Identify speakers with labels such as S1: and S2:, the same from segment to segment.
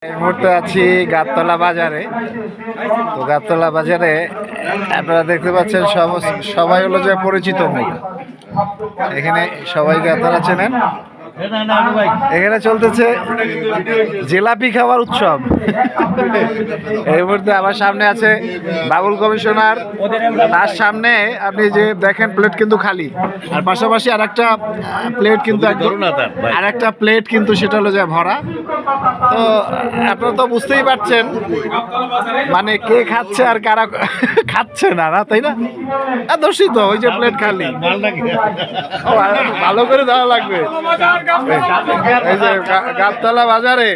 S1: এই মুহূর্তে আছি গাবতলা বাজারে। তো গাবতলা বাজারে আপনারা দেখতে পাচ্ছেন সবাই হলো যে পরিচিত মুখ। এখানে সবাইকে আপনারা চেনেন। এখানে চলতেছে জিলাপি খাওয়ার উৎসব। এই মুহূর্তে আমার সামনে আছে বাবুল কমিশনার, তার সামনে আপনি যে দেখেন প্লেট কিন্তু খালি, আর পাশাপাশি আরেকটা প্লেট কিন্তু আরেকটা প্লেট কিন্তু সেটা হলো যে ভরা। তো আপনারা তো বুঝতেই পারছেন মানে কে খাচ্ছে আর কারা খাচ্ছে না, না তাই না? দোষী তো ওই যে প্লেট খালি, ভালো করে দেওয়া লাগবে। এই যে গাবতলা বাজারে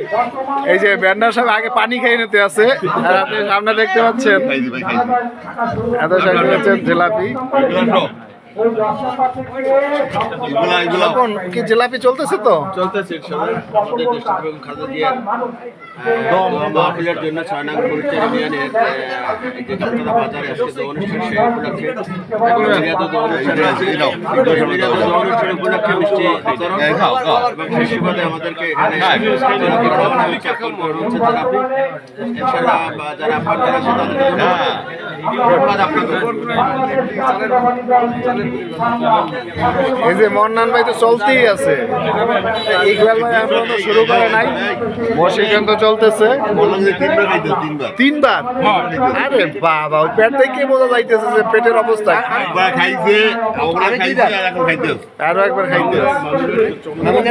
S1: এই যে ব্যান্ডার সাহেব আগে পানি খেয়ে নিতে আছে, আর আপনি সামনে দেখতে পাচ্ছেন এত সামনে পাচ্ছেন জিলাপি। কি জিলাপি চলতেছে? তো চলতেছে
S2: জন্য 6 নং পরিচয় ইউনিয়নের যে গাবতলা বাজারে আজকে যে অনুষ্ঠান সেই উপলক্ষে অনুষ্ঠান উপলক্ষে মিষ্টি বিতরণ এবং সেই সুবাদে আমাদেরকে এখানে ইনশাআল্লাহ যারা আপনারা আছে তাদের ধন্যবাদ আপনাদের।
S1: এই যে মন্নান ভাই তো চলতেই আছে, ইকবাল ভাই এখনো তো শুরু করে নাই, বসিকান তো চলতেছে তিনবার। আরে বাবা, ওই পেট থেকে বোঝা যাইতেছে যে পেটের অবস্থা। আরো একবার খাইতে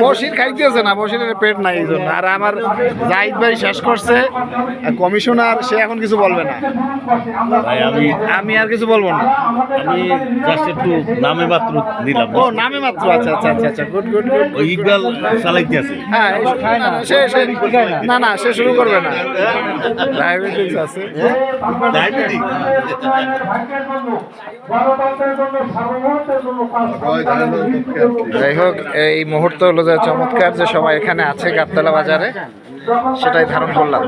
S1: বসির খাইতেছে না, বসিরের পেট নাই এই জন্য। আর আমার জাহিদ ভাই শেষ করছে, কমিশনার সে এখন কিছু বলবে না। আমি আর কিছু বলবো না,
S3: আমি জাস্ট একটু নামে মাত্র দিলাম।
S1: ও নামে মাত্র, আচ্ছা আচ্ছা আচ্ছা আচ্ছা, গুড গুড গুড।
S3: ওই ইকবাল চালাইতে আছে।
S1: হ্যাঁ না না, সে শুরু করবে না, ডায়াবেটিস আছে। যাই হোক, এই মুহূর্ত হলো যে চমৎকার যে সবাই এখানে আছে গাবতলা বাজারে, সেটাই ধারণ করলাম।